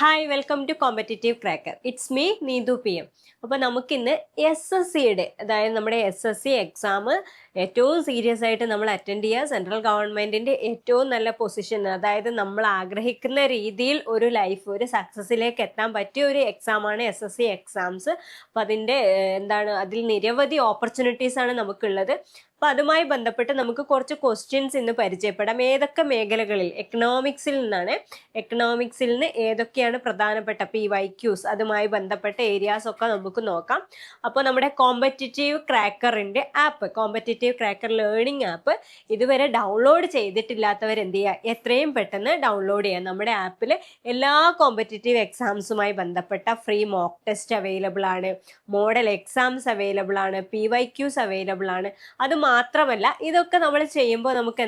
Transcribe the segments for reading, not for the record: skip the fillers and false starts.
Hi welcome to competitive cracker. It's me Neethu PM. അപ്പോൾ നമുക്കിന്ന് SSCയുടെ അതായത് നമ്മുടെ SSC എക്സാം ഏറ്റവും സീരിയസ് ആയിട്ട് നമ്മൾ അറ്റൻഡ് ചെയ്യുക, സെൻട്രൽ ഗവൺമെൻറ്റിൻ്റെ ഏറ്റവും നല്ല പൊസിഷൻ, അതായത് നമ്മൾ ആഗ്രഹിക്കുന്ന രീതിയിൽ ഒരു ലൈഫ് ഒരു സക്സസ്സിലേക്ക് എത്താൻ പറ്റിയ ഒരു എക്സാമാണ് SSC എക്സാംസ്. അപ്പോൾ അതിൻ്റെ അതിൽ നിരവധി ഓപ്പർച്യൂണിറ്റീസാണ് നമുക്കുള്ളത്. അപ്പോൾ അതുമായി ബന്ധപ്പെട്ട് നമുക്ക് കുറച്ച് ക്വസ്റ്റ്യൻസ് ഇന്ന് പരിചയപ്പെടാം. ഏതൊക്കെ മേഖലകളിൽ, എക്കണോമിക്സിൽ നിന്ന് ഏതൊക്കെയാണ് പ്രധാനപ്പെട്ട PYQs, അതുമായി ബന്ധപ്പെട്ട ഏരിയാസ് ഒക്കെ നമുക്ക് നോക്കാം. അപ്പോൾ നമ്മുടെ കോമ്പറ്റേറ്റീവ് ക്രാക്കറിൻ്റെ app, competitive cracker learning app ഇതുവരെ ഡൗൺലോഡ് ചെയ്തിട്ടില്ലാത്തവർ എന്ത് ചെയ്യുക, എത്രയും പെട്ടെന്ന് ഡൗൺലോഡ് ചെയ്യുക. നമ്മുടെ ആപ്പിൽ എല്ലാ കോമ്പറ്റേറ്റീവ് എക്സാംസുമായി ബന്ധപ്പെട്ട ഫ്രീ മോക്ക് ടെസ്റ്റ് അവൈലബിൾ ആണ്, മോഡൽ എക്സാംസ് അവൈലബിൾ ആണ്, PYQs അവൈലബിൾ ആണ്. അത് മാത്രമല്ല, ഇതൊക്കെ നമ്മൾ ചെയ്യുമ്പോൾ നമുക്ക്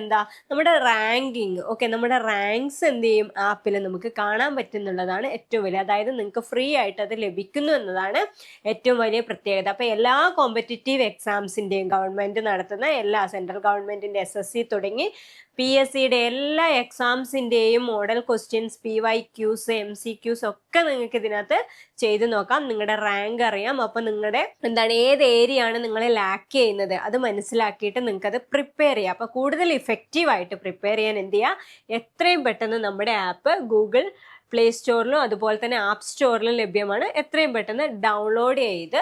നമ്മുടെ റാങ്കിങ്, നമ്മുടെ റാങ്ക്സ് എന്ത് ചെയ്യും, ആപ്പിൽ നമുക്ക് കാണാൻ പറ്റുന്നുള്ളതാണ് ഏറ്റവും വലിയ, അതായത് നിങ്ങൾക്ക് ഫ്രീ ആയിട്ട് അത് ലഭിക്കുന്നു എന്നതാണ് ഏറ്റവും വലിയ പ്രത്യേകത. അപ്പോൾ എല്ലാ കോമ്പറ്റേറ്റീവ് എക്സാംസിൻ്റെയും ഗവൺമെൻറ് നടത്തുന്ന എല്ലാ സെൻട്രൽ ഗവൺമെൻറ്റിൻ്റെ SSC തുടങ്ങി PSCയുടെ എല്ലാ എക്സാംസിൻ്റെയും മോഡൽ ക്വസ്റ്റ്യൻസ്, PYQs, MCQs ഒക്കെ നിങ്ങൾക്ക് ഇതിനകത്ത് ചെയ്ത് നോക്കാം. നിങ്ങളുടെ റാങ്ക് അറിയാം. അപ്പോൾ നിങ്ങളുടെ ഏത് ഏരിയ ആണ് നിങ്ങൾ ലാക്ക് ചെയ്യുന്നത് അത് മനസ്സിലാക്കിയിട്ട് നിങ്ങൾക്കത് പ്രിപ്പയർ ചെയ്യാം. അപ്പോൾ കൂടുതൽ ഇഫക്റ്റീവായിട്ട് പ്രിപ്പയർ ചെയ്യാൻ എന്ത് ചെയ്യുക, എത്രയും പെട്ടെന്ന് നമ്മുടെ ആപ്പ് ഗൂഗിൾ പ്ലേ സ്റ്റോറിലും അതുപോലെ തന്നെ ആപ്പ് സ്റ്റോറിലും ലഭ്യമാണ്. എത്രയും പെട്ടെന്ന് ഡൗൺലോഡ് ചെയ്ത്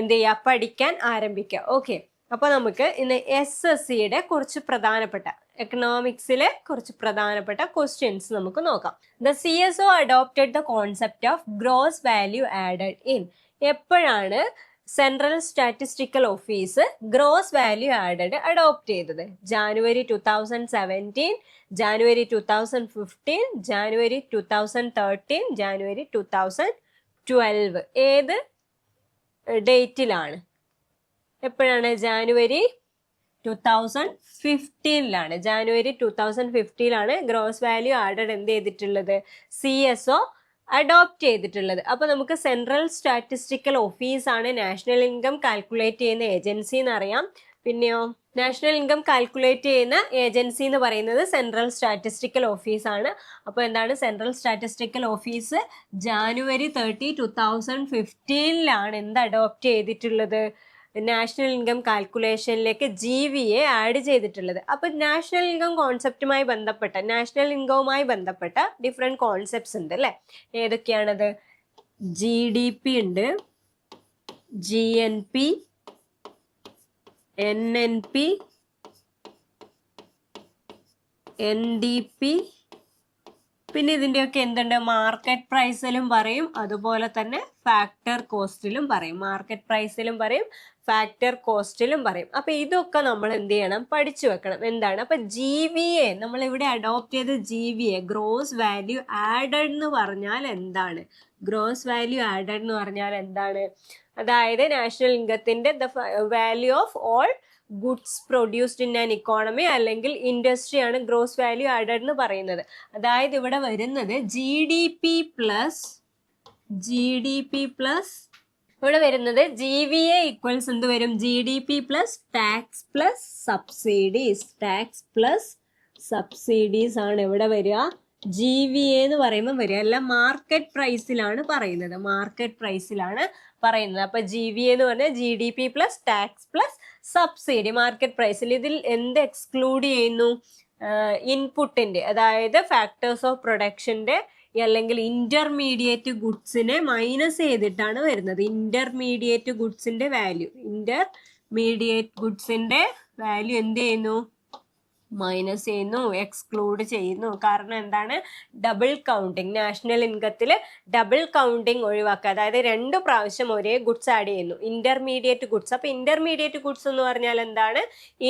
എന്ത് ചെയ്യുക, പഠിക്കാൻ ആരംഭിക്കുക. ഓക്കെ, അപ്പോൾ നമുക്ക് ഇന്ന് SSCയുടെ കുറച്ച് പ്രധാനപ്പെട്ട എക്കണോമിക്സിലെ കുറച്ച് പ്രധാനപ്പെട്ട ക്വസ്റ്റ്യൻസ് നമുക്ക് നോക്കാം. The CSO adopted the concept of gross value added in. എപ്പോഴാണ് central statistical office gross value added adopt ചെയ്തത്? ജാനുവരി 2017, ജാനുവരി 2015, ജാനുവരി 2013, ജാനുവരി 2012. ഏത് ഡേറ്റിലാണ്? എപ്പോഴാണ്? January 2015 January 2015 gross value added എന്ത് ചെയ്തിട്ടുള്ളത്? CSO അഡോപ്റ്റ് ചെയ്തിട്ടുള്ളത്. അപ്പോൾ നമുക്ക് സെൻട്രൽ സ്റ്റാറ്റിസ്റ്റിക്കൽ ഓഫീസാണ് നാഷണൽ ഇൻകം കാൽക്കുലേറ്റ് ചെയ്യുന്ന ഏജൻസി എന്നറിയാം. പിന്നെയോ നാഷണൽ ഇൻകം കാൽക്കുലേറ്റ് ചെയ്യുന്ന ഏജൻസി എന്ന് പറയുന്നത് സെൻട്രൽ സ്റ്റാറ്റിസ്റ്റിക്കൽ ഓഫീസാണ്. അപ്പോൾ സെൻട്രൽ സ്റ്റാറ്റിസ്റ്റിക്കൽ ഓഫീസ് ജാനുവരി 30, 2015 എന്ത് അഡോപ്റ്റ് ചെയ്തിട്ടുള്ളത്? നാഷണൽ ഇൻകം കാൽക്കുലേഷനിലേക്ക് GVA ആഡ് ചെയ്തിട്ടുള്ളത്. അപ്പം നാഷണൽ ഇൻകം കോൺസെപ്റ്റുമായി ബന്ധപ്പെട്ട, നാഷണൽ ഇൻകവുമായി ബന്ധപ്പെട്ട ഡിഫറെൻറ്റ് കോൺസെപ്റ്റ്സ് ഉണ്ട് അല്ലേ? ഏതൊക്കെയാണത്? GDP ഉണ്ട്, GNP, NNP, NDP, പിന്നെ ഇതിൻ്റെയൊക്കെ എന്തുണ്ട്, മാർക്കറ്റ് പ്രൈസിലും പറയും, അതുപോലെ തന്നെ ഫാക്ടർ കോസ്റ്റിലും പറയും. മാർക്കറ്റ് പ്രൈസിലും പറയും, ഫാക്ടർ കോസ്റ്റിലും പറയും. അപ്പം ഇതൊക്കെ നമ്മൾ എന്ത് ചെയ്യണം, പഠിച്ചു വെക്കണം. അപ്പം GVA നമ്മളിവിടെ അഡോപ്റ്റ് ചെയ്ത് GVA ഗ്രോസ് വാല്യൂ ആഡഡ് എന്ന് പറഞ്ഞാൽ എന്താണ്? ഗ്രോസ് വാല്യൂ ആഡഡ് എന്ന് പറഞ്ഞാൽ എന്താണ്? അതായത് നാഷണൽ ഇൻകത്തിൻ്റെ the value of all goods produced in an economy അല്ലെങ്കിൽ ഇൻഡസ്ട്രി ആണ് ഗ്രോസ് വാല്യൂ ആഡഡ് എന്ന് പറയുന്നത്. അതായത് ഇവിടെ വരുന്നത് GDP പ്ലസ് ഇവിടെ വരുന്നത് GVA ഈക്വൽസ് എന്ത് വരും? GDP plus tax plus subsidies ആണ് ഇവിടെ വരിക. GVA എന്ന് പറയുമ്പോൾ വരിക അല്ല, മാർക്കറ്റ് പ്രൈസിലാണ് പറയുന്നത്. അപ്പൊ GVA എന്ന് പറഞ്ഞാൽ GDP plus tax plus subsidy, market പ്രൈസിൽ. ഇതിൽ എന്ത് എക്സ്ക്ലൂഡ് ചെയ്യുന്നു? ഇൻപുട്ടിന്റെ, അതായത് ഫാക്ടേഴ്സ് ഓഫ് പ്രൊഡക്ഷന്റെ അല്ലെങ്കിൽ ഇന്റർമീഡിയറ്റ് ഗുഡ്സിനെ മൈനസ് ചെയ്തിട്ടാണ് വരുന്നത്. ഇന്റർമീഡിയറ്റ് ഗുഡ്സിന്റെ വാല്യൂ എന്ത് ചെയ്യുന്നു? മൈനസ് ചെയ്യുന്നു, എക്സ്ക്ലൂഡ് ചെയ്യുന്നു. കാരണം എന്താണ്? Double counting. നാഷണൽ ഇൻകത്തിൽ ഡബിൾ കൗണ്ടിങ് ഒഴിവാക്കുക, അതായത് 2 പ്രാവശ്യം ഒരേ ഗുഡ്സ് ആഡ് ചെയ്യുന്നു. ഇന്റർമീഡിയറ്റ് ഗുഡ്സ്, അപ്പോൾ ഇന്റർമീഡിയറ്റ് ഗുഡ്സ് എന്ന് പറഞ്ഞാൽ എന്താണ്?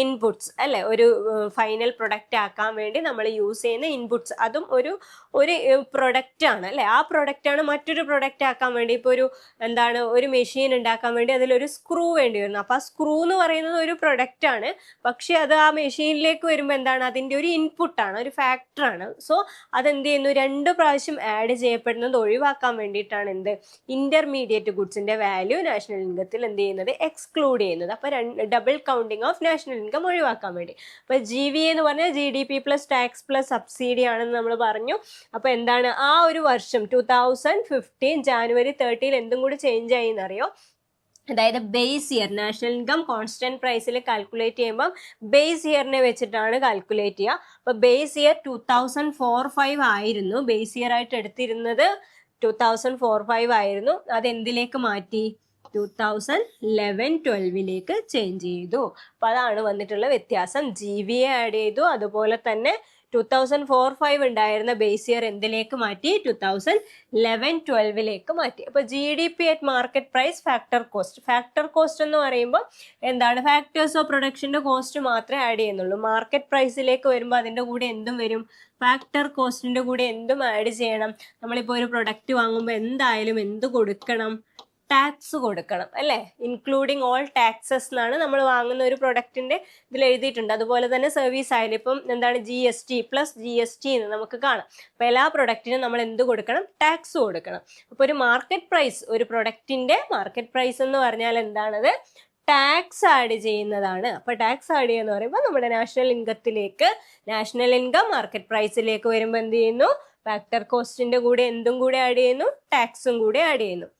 ഇൻപുട്സ് അല്ലെ, ഒരു ഫൈനൽ പ്രൊഡക്റ്റ് ആക്കാൻ വേണ്ടി നമ്മൾ യൂസ് ചെയ്യുന്ന ഇൻപുട്സ്. അതും ഒരു പ്രൊഡക്റ്റ് ആണ് അല്ലെ. ആ പ്രൊഡക്റ്റ് ആണ് മറ്റൊരു പ്രൊഡക്റ്റ് ആക്കാൻ വേണ്ടി. ഇപ്പോൾ ഒരു മെഷീൻ ഉണ്ടാക്കാൻ വേണ്ടി അതിലൊരു സ്ക്രൂ വേണ്ടി വരുന്നു. അപ്പോൾ ആ സ്ക്രൂ എന്ന് പറയുന്നത് ഒരു പ്രൊഡക്റ്റ് ആണ്. പക്ഷെ അത് ആ മെഷീനിലേക്ക് വരുമ്പോൾ പറയുമ്പോൾ എന്താണ്, അതിൻ്റെ ഒരു ഇൻപുട്ടാണ്, ഒരു ഫാക്ടറാണ്. സോ അതെന്ത് ചെയ്യുന്നു, 2 പ്രാവശ്യം ആഡ് ചെയ്യപ്പെടുന്നത് ഒഴിവാക്കാൻ വേണ്ടിയിട്ടാണ് എന്ത്, ഇന്റർമീഡിയറ്റ് ഗുഡ്സിന്റെ വാല്യൂ നാഷണൽ ഇൻകത്തിൽ എന്ത് ചെയ്യുന്നത്, എക്സ്ക്ലൂഡ് ചെയ്യുന്നത്. അപ്പൊ double counting of national income ഒഴിവാക്കാൻ വേണ്ടി. അപ്പൊ GVA എന്ന് പറഞ്ഞാൽ GDP plus tax plus subsidy ആണെന്ന് നമ്മൾ പറഞ്ഞു. അപ്പൊ എന്താണ്, ആ ഒരു വർഷം 2015 ജാനുവരി 30 എന്തും കൂടി ചേഞ്ച് ആയി എന്നറിയോ, അതായത് base year national income constant പ്രൈസിൽ കാൽക്കുലേറ്റ് ചെയ്യുമ്പോൾ ബേസ് ഇയറിനെ വെച്ചിട്ടാണ് കാൽക്കുലേറ്റ് ചെയ്യുക. അപ്പൊ ബേസ് ഇയർ 2004-05 ആയിരുന്നു, ബേസ് ഇയർ ആയിട്ട് എടുത്തിരുന്നത് 2004-05 ആയിരുന്നു. അത് എന്തിലേക്ക് മാറ്റി, 2011-12 ചേഞ്ച് ചെയ്തു. അപ്പൊ അതാണ് വന്നിട്ടുള്ള വ്യത്യാസം. GVA ആഡ് ചെയ്തു, അതുപോലെ തന്നെ 2004-05 ഉണ്ടായിരുന്ന ബേസ് ഇയർ എന്തിലേക്ക് മാറ്റി, 2011-12 മാറ്റി. അപ്പൊ GDP at market price factor cost. Factor cost എന്ന് പറയുമ്പോൾ എന്താണ്, ഫാക്ടേഴ്സ് ഓഫ് പ്രൊഡക്ഷന്റെ കോസ്റ്റ് മാത്രമേ ആഡ് ചെയ്യുന്നുള്ളൂ. മാർക്കറ്റ് പ്രൈസിലേക്ക് വരുമ്പോൾ അതിന്റെ കൂടെ എന്തും വരും, ഫാക്ടർ കോസ്റ്റിന്റെ കൂടെ എന്തും ആഡ് ചെയ്യണം. നമ്മളിപ്പോൾ ഒരു പ്രൊഡക്റ്റ് വാങ്ങുമ്പോൾ എന്തായാലും എന്ത് കൊടുക്കണം, ടാക്സ് കൊടുക്കണം അല്ലേ, ഇൻക്ലൂഡിങ് ഓൾ ടാക്സസ് എന്നാണ് നമ്മൾ വാങ്ങുന്ന ഒരു പ്രൊഡക്റ്റിന്റെ ഇതിൽ എഴുതിയിട്ടുണ്ട്. അതുപോലെ തന്നെ സർവീസ് ആയാലും ഇപ്പം എന്താണ് GST പ്ലസ് GST എന്ന് നമുക്ക് കാണാം. അപ്പൊ എല്ലാ പ്രൊഡക്റ്റിനും നമ്മൾ എന്ത് കൊടുക്കണം, ടാക്സ് കൊടുക്കണം. അപ്പൊ ഒരു മാർക്കറ്റ് പ്രൈസ്, ഒരു പ്രൊഡക്റ്റിന്റെ മാർക്കറ്റ് പ്രൈസ് എന്ന് പറഞ്ഞാൽ എന്താണത്, ടാക്സ് ആഡ് ചെയ്യുന്നതാണ്. അപ്പൊ ടാക്സ് ആഡ് ചെയ്യുന്ന പറയുമ്പോൾ നമ്മുടെ നാഷണൽ ഇൻകത്തിലേക്ക്, നാഷണൽ ഇൻകം മാർക്കറ്റ് പ്രൈസിലേക്ക് വരുമ്പോൾ എന്ത് ചെയ്യുന്നു, ഫാക്ടർ കോസ്റ്റിന്റെ കൂടെ എന്തും കൂടെ ആഡ് ചെയ്യുന്നു, ടാക്സും കൂടെ ആഡ് ചെയ്യുന്നു.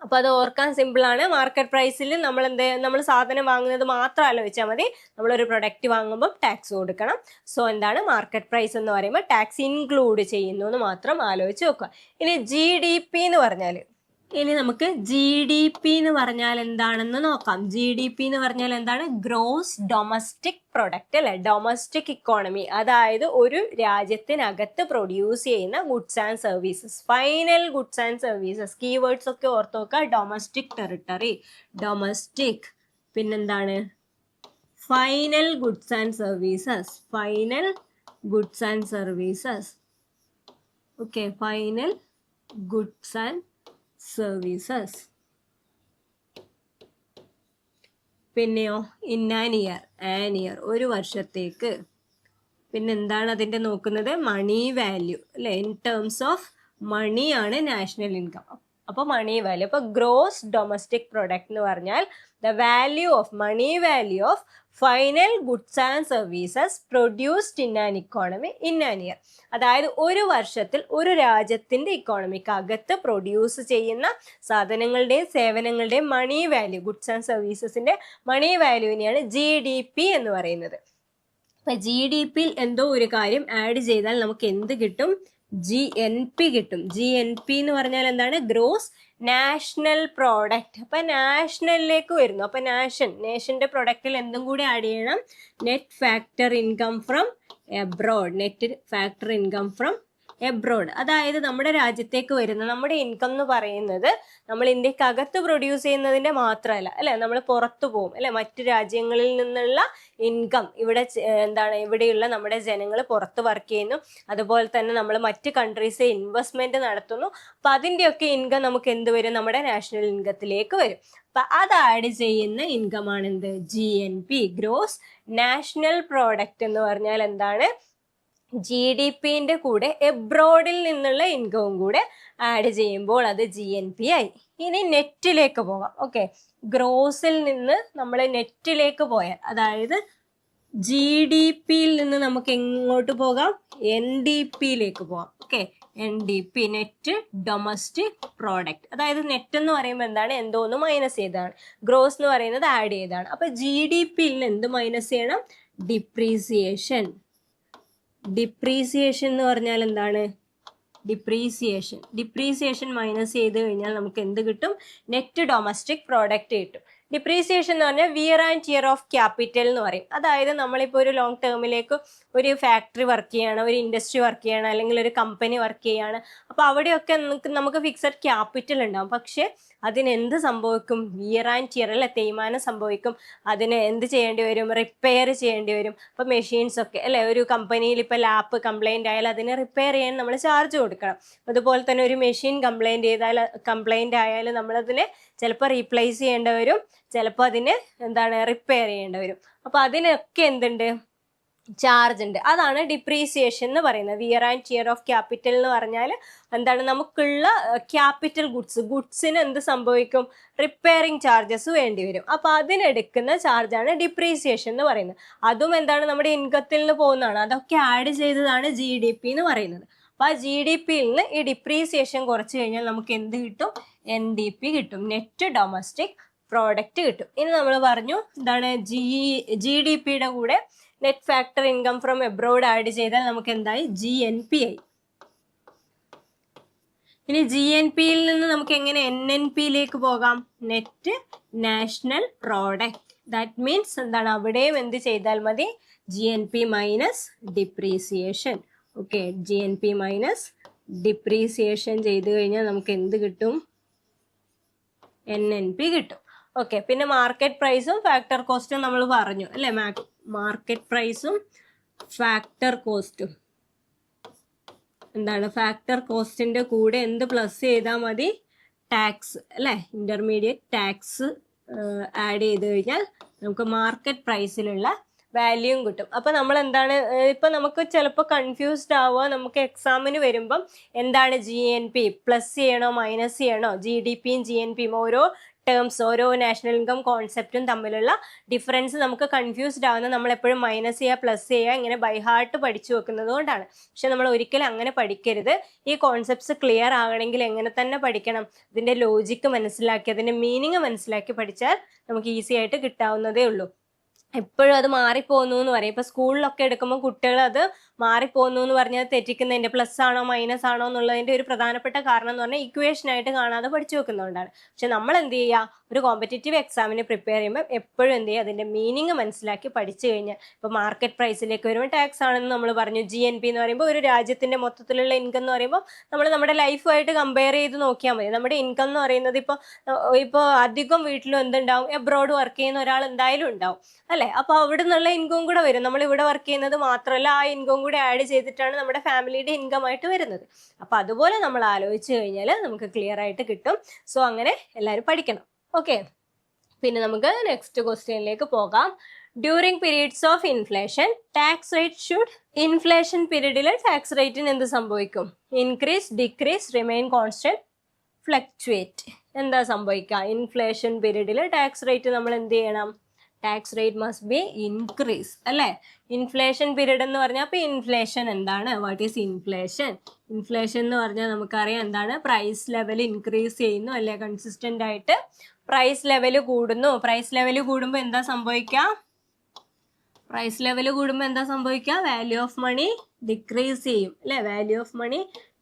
അപ്പൊ അത് ഓർക്കാൻ സിമ്പിൾ ആണ്. മാർക്കറ്റ് പ്രൈസിൽ നമ്മൾ സാധനം വാങ്ങുന്നത് മാത്രം ആലോചിച്ചാൽ മതി. നമ്മളൊരു പ്രൊഡക്റ്റ് വാങ്ങുമ്പോൾ ടാക്സ് കൊടുക്കണം. സോ എന്താണ്, മാർക്കറ്റ് പ്രൈസ് എന്ന് പറയുമ്പോൾ ടാക്സ് ഇൻക്ലൂഡ് ചെയ്യുന്നു എന്ന് മാത്രം ആലോചിച്ച് വെക്കുക. ഇനി GDP എന്ന് പറഞ്ഞാൽ, ഇനി നമുക്ക് GDP എന്ന് പറഞ്ഞാൽ എന്താണെന്ന് നോക്കാം. GDP എന്ന് പറഞ്ഞാൽ എന്താണ്, ഗ്രോസ് ഡൊമസ്റ്റിക് പ്രൊഡക്റ്റ് അല്ലെ, ഡൊമസ്റ്റിക് ഇക്കോണമി, അതായത് ഒരു രാജ്യത്തിനകത്ത് പ്രൊഡ്യൂസ് ചെയ്യുന്ന goods and services, final goods and services. Keywords ഒക്കെ ഓർത്ത് നോക്കുക, ഡൊമസ്റ്റിക് ടെറിട്ടറി, ഡൊമസ്റ്റിക്, പിന്നെന്താണ്, final goods and services, final goods and services, okay, final goods and services. പിന്നെയോ ഇൻ ആൻ ഇയർ, ഒരു വർഷത്തേക്ക്. പിന്നെ എന്താണ് അതിന്റെ നോക്കുന്നത്, മണി വാല്യൂ അല്ലെ, ഇൻ ടേംസ് ഓഫ് മണി ആണ് നാഷണൽ ഇൻകം. അപ്പൊ മണി വാല്യൂ, അപ്പൊ ഗ്രോസ് ഡൊമസ്റ്റിക് പ്രൊഡക്റ്റ് എന്ന് പറഞ്ഞാൽ the value of, money value of final goods and services produced in an economy in an year. അതായത് ഒരു വർഷത്തിൽ ഒരു രാജ്യത്തിന്റെ ഇക്കോണമിക്ക് അകത്ത് പ്രൊഡ്യൂസ് ചെയ്യുന്ന സാധനങ്ങളുടെയും സേവനങ്ങളുടെയും മണി വാല്യൂ, ഗുഡ്സ് ആൻഡ് സർവീസസിന്റെ മണി വാല്യൂവിനെയാണ് GDP എന്ന് പറയുന്നത്. അപ്പൊ GDP എന്തോ ഒരു കാര്യം ആഡ് ചെയ്താൽ നമുക്ക് എന്ത് കിട്ടും, GNP കിട്ടും. GNP എന്ന് പറഞ്ഞാൽ എന്താണ്, ഗ്രോസ് നാഷണൽ പ്രോഡക്റ്റ്. അപ്പൊ നാഷണലിലേക്ക് വരുന്നു. അപ്പൊ നേഷന്റെ പ്രൊഡക്റ്റിൽ എന്തും കൂടി ആഡ് ചെയ്യണം, net factor income from abroad, net factor income from abroad. അതായത് നമ്മുടെ രാജ്യത്തേക്ക് വരുന്ന നമ്മുടെ ഇൻകം എന്ന് പറയുന്നത് നമ്മൾ ഇന്ത്യക്കകത്ത് പ്രൊഡ്യൂസ് ചെയ്യുന്നതിന്റെ മാത്രമല്ല അല്ലെ, നമ്മൾ പുറത്തു പോകും അല്ലെ, മറ്റു രാജ്യങ്ങളിൽ നിന്നുള്ള ഇൻകം ഇവിടെ എന്താണ്, ഇവിടെയുള്ള നമ്മുടെ ജനങ്ങൾ പുറത്ത് വർക്ക് ചെയ്യുന്നു, അതുപോലെ തന്നെ നമ്മൾ മറ്റ് കൺട്രീസ് ഇൻവെസ്റ്റ്മെന്റ് നടത്തുന്നു. അപ്പൊ അതിന്റെയൊക്കെ ഇൻകം നമുക്ക് എന്ത് വരും, നമ്മുടെ നാഷണൽ ഇൻകത്തിലേക്ക് വരും. അപ്പൊ അത് ആഡ് ചെയ്യുന്ന ഇൻകം ആണ് എന്ത്, GNP, ഗ്രോസ് നാഷണൽ പ്രോഡക്റ്റ് എന്ന് പറഞ്ഞാൽ എന്താണ്, GDPന്റെ കൂടെ എബ്രോഡിൽ നിന്നുള്ള ഇൻകവും കൂടെ ആഡ് ചെയ്യുമ്പോൾ അത് GNP ആയി. ഇനി നെറ്റിലേക്ക് പോകാം. ഓക്കെ, ഗ്രോസിൽ നിന്ന് നമ്മൾ നെറ്റിലേക്ക് പോയാൽ, അതായത് GDPയിൽ നിന്ന് നമുക്ക് എങ്ങോട്ട് പോകാം, NDPയിലേക്ക് പോകാം. Okay, NDP, net domestic product. അതായത് നെറ്റ് എന്ന് പറയുമ്പോൾ എന്താണ്, എന്തോന്ന് മൈനസ് ചെയ്താണ്, ഗ്രോസ് എന്ന് പറയുന്നത് ആഡ് ചെയ്താണ്. അപ്പൊ GDPയിൽ നിന്ന് എന്ത് മൈനസ് ചെയ്യണം, ഡിപ്രീസിയേഷൻ. ഡിപ്രീസിയേഷൻ എന്ന് പറഞ്ഞാൽ എന്താണ്, ഡിപ്രീസിയേഷൻ മൈനസ് ചെയ്ത് കഴിഞ്ഞാൽ നമുക്ക് എന്ത് കിട്ടും, നെറ്റ് ഡൊമസ്റ്റിക് പ്രോഡക്റ്റ് കിട്ടും. ഡിപ്രീസിയേഷൻ എന്ന് പറഞ്ഞാൽ wear and tear of capital എന്ന് പറയും. അതായത് നമ്മളിപ്പോൾ ഒരു ലോങ് ടേമിലേക്ക് ഒരു ഫാക്ടറി വർക്ക് ചെയ്യണം, ഒരു ഇൻഡസ്ട്രി വർക്ക് ചെയ്യണം, അല്ലെങ്കിൽ ഒരു കമ്പനി വർക്ക് ചെയ്യാണ്. അപ്പോൾ അവിടെയൊക്കെ നമുക്ക് ഫിക്സഡ് ക്യാപിറ്റൽ ഉണ്ടാവും. പക്ഷെ അതിനെന്ത് സംഭവിക്കും, വിയർ ആൻഡ് ടിയർ അല്ലെ, തേയ്മാനം സംഭവിക്കും. അതിന് എന്ത് ചെയ്യേണ്ടി വരും, റിപ്പയർ ചെയ്യേണ്ടി വരും. അപ്പോൾ മെഷീൻസ് ഒക്കെ അല്ലെ, ഒരു കമ്പനിയിൽ ഇപ്പോൾ ലാപ്പ് കംപ്ലൈന്റ് ആയാൽ അതിനെ റിപ്പയർ ചെയ്യാൻ നമ്മൾ ചാർജ് കൊടുക്കണം. അതുപോലെ തന്നെ ഒരു മെഷീൻ കംപ്ലൈന്റ് ആയാൽ നമ്മളതിനെ ചിലപ്പോൾ റീപ്ലേസ് ചെയ്യേണ്ടി വരും, ചിലപ്പോൾ അതിന് റിപ്പയർ ചെയ്യേണ്ടി വരും. അപ്പൊ അതിനൊക്കെ എന്തുണ്ട്, ചാർജ് ഉണ്ട്. അതാണ് ഡിപ്രീസിയേഷൻ എന്ന് പറയുന്നത്. Wear and tear of capital എന്ന് പറഞ്ഞാൽ എന്താണ്, നമുക്കുള്ള ക്യാപിറ്റൽ ഗുഡ്സിന് എന്ത് സംഭവിക്കും, റിപ്പയറിങ് ചാർജസ് വേണ്ടി വരും. അപ്പൊ അതിനെടുക്കുന്ന ചാർജാണ് ഡിപ്രീസിയേഷൻ എന്ന് പറയുന്നത്. അതും എന്താണ്, നമ്മുടെ ഇൻകത്തിൽ നിന്ന് പോകുന്നതാണ്. അതൊക്കെ ആഡ് ചെയ്തതാണ് GDP എന്ന് പറയുന്നത്. അപ്പൊ ആ GDPയിൽ നിന്ന് ഈ ഡിപ്രീസിയേഷൻ കുറച്ച് കഴിഞ്ഞാൽ നമുക്ക് എന്ത് കിട്ടും, NDP കിട്ടും, നെറ്റ് ഡൊമസ്റ്റിക് പ്രോഡക്റ്റ് കിട്ടും. ഇനി നമ്മൾ പറഞ്ഞു എന്താണ്, GDPയുടെ കൂടെ net factor income from abroad add ചെയ്താൽ നമുക്ക് എന്തായി, GNP ആയി. ഇനി GNPയിൽ നിന്ന് നമുക്ക് എങ്ങനെ NNPയിലേക്ക് പോകാം, net national product. That means എന്താണ്, അവിടെയും എന്ത് ചെയ്താൽ മതി, GNP minus depreciation. Okay, GNP minus depreciation ചെയ്ത് കഴിഞ്ഞാൽ നമുക്ക് എന്ത് കിട്ടും, NNP കിട്ടും. ഓക്കെ, പിന്നെ മാർക്കറ്റ് പ്രൈസും ഫാക്ടർ കോസ്റ്റും നമ്മൾ പറഞ്ഞു അല്ലെ. മാർക്കറ്റ് പ്രൈസും ഫാക്ടർ കോസ്റ്റും എന്താണ്, ഫാക്ടർ കോസ്റ്റിന്റെ കൂടെ എന്ത് പ്ലസ് ചെയ്താൽ മതി, ടാക്സ് അല്ലെ, ഇന്റർമീഡിയറ്റ് ടാക്സ് ആഡ് ചെയ്ത് കഴിഞ്ഞാൽ നമുക്ക് മാർക്കറ്റ് പ്രൈസിലുള്ള വാല്യൂം കിട്ടും. അപ്പൊ നമ്മൾ എന്താണ്, ഇപ്പൊ നമുക്ക് ചിലപ്പോൾ കൺഫ്യൂസ്ഡ് ആവുക, നമുക്ക് എക്സാമിന് വരുമ്പം എന്താണ് GNP, പ്ലസ് ചെയ്യണോ മൈനസ് ചെയ്യണോ, GDPയും GNPയും ഓരോ ടേംസ്, ഓരോ നാഷണൽ ഇൻകം കോൺസെപ്റ്റും തമ്മിലുള്ള ഡിഫറൻസ് നമുക്ക് കൺഫ്യൂസ്ഡ് ആവുന്നത് നമ്മൾ എപ്പോഴും മൈനസ് ചെയ്യുക പ്ലസ് ചെയ്യുക ഇങ്ങനെ ബൈ ഹാർട്ട് പഠിച്ചു വെക്കുന്നത് കൊണ്ടാണ്. പക്ഷെ നമ്മൾ ഒരിക്കലും അങ്ങനെ പഠിക്കരുത്. ഈ കോൺസെപ്റ്റ്സ് ക്ലിയർ ആകണമെങ്കിൽ എങ്ങനെ തന്നെ പഠിക്കണം, ഇതിന്റെ ലോജിക്ക് മനസ്സിലാക്കി അതിന്റെ മീനിങ് മനസ്സിലാക്കി പഠിച്ചാൽ നമുക്ക് ഈസി ആയിട്ട് കിട്ടാവുന്നതേ ഉള്ളൂ. എപ്പോഴും അത് മാറിപ്പോന്നു എന്ന് പറയും. ഇപ്പൊ സ്കൂളിലൊക്കെ എടുക്കുമ്പോൾ കുട്ടികൾ അത് മാറിപ്പോന്നു എന്ന് പറഞ്ഞാൽ തെറ്റിക്കുന്നതിന്റെ പ്ലസ് ആണോ മൈനസ് ആണോ എന്നുള്ളതിന്റെ ഒരു പ്രധാനപ്പെട്ട കാരണം എന്ന് പറഞ്ഞാൽ ഇക്വേഷൻ ആയിട്ട് കാണാതെ പഠിച്ചു വെക്കുന്നതുകൊണ്ടാണ്. പക്ഷെ നമ്മൾ എന്ത് ചെയ്യുക, ഒരു കോമ്പറ്റേറ്റീവ് എക്സാമിന് പ്രിപ്പയർ ചെയ്യുമ്പോൾ എപ്പോഴും എന്ത് ചെയ്യുക, അതിന്റെ മീനിങ് മനസ്സിലാക്കി പഠിച്ചു കഴിഞ്ഞാൽ, ഇപ്പൊ മാർക്കറ്റ് പ്രൈസിലേക്ക് വരുമ്പോൾ ടാക്സ് ആണെന്ന് നമ്മൾ പറഞ്ഞു. GNP എന്ന് പറയുമ്പോൾ ഒരു രാജ്യത്തിന്റെ മൊത്തത്തിലുള്ള ഇൻകം എന്ന് പറയുമ്പോൾ നമ്മൾ നമ്മുടെ ലൈഫുമായിട്ട് കമ്പയർ ചെയ്ത് നോക്കിയാൽ മതി. നമ്മുടെ ഇൻകം എന്ന് പറയുന്നത് ഇപ്പൊ അധികം വീട്ടിലും എന്തുണ്ടാവും, എബ്രോഡ് വർക്ക് ചെയ്യുന്ന ഒരാൾ എന്തായാലും ഉണ്ടാവും അല്ലെ. അപ്പൊ അവിടെ നിന്നുള്ള ഇൻകം കൂടെ വരും. നമ്മൾ ഇവിടെ വർക്ക് ചെയ്യുന്നത് മാത്രമല്ല, ആ ഇൻകം കൂടെ ആഡ് ചെയ്തിട്ടാണ് നമ്മുടെ ഫാമിലിയുടെ ഇൻകം ആയിട്ട് വരുന്നത്. അപ്പൊ അതുപോലെ നമ്മൾ ആലോചിച്ച് കഴിഞ്ഞാൽ നമുക്ക് ക്ലിയർ ആയിട്ട് കിട്ടും. സോ അങ്ങനെ എല്ലാവരും പഠിക്കണം. ഓക്കെ, പിന്നെ നമുക്ക് നെക്സ്റ്റ് ക്വസ്റ്റ്യനിലേക്ക് പോകാം. During periods of inflation tax rate should, inflation പീരീഡിൽ ടാക്സ് റേറ്റിന് എന്ത് സംഭവിക്കും, increase, decrease, remain constant, fluctuate. എന്താ സംഭവിക്കുക, ഇൻഫ്ലേഷൻ പീരീഡിൽ ടാക്സ് റേറ്റ് നമ്മൾ എന്ത് ചെയ്യണം, tax rate must be increase അല്ലെ. ഇൻഫ്ലേഷൻ പീരീഡ് എന്ന് പറഞ്ഞാൽ അപ്പൊ ഇൻഫ്ലേഷൻ എന്താണ്, വാട്ട് ഈസ് ഇൻഫ്ലേഷൻ? ഇൻഫ്ലേഷൻ എന്ന് പറഞ്ഞാൽ നമുക്കറിയാം എന്താണ്, പ്രൈസ് ലെവൽ ഇൻക്രീസ് ചെയ്യുന്നു അല്ലെ, കൺസിസ്റ്റന്റ് ആയിട്ട് പ്രൈസ് ലെവൽ കൂടുന്നു. പ്രൈസ് ലെവൽ കൂടുമ്പോൾ എന്താ സംഭവിക്കുക, പ്രൈസ് ലെവൽ കൂടുമ്പോൾ എന്താ സംഭവിക്കുക, വാല്യൂ ഓഫ് മണി ഡിക്രീസ് ചെയ്യും അല്ലെ, വാല്യൂ ഓഫ് മണി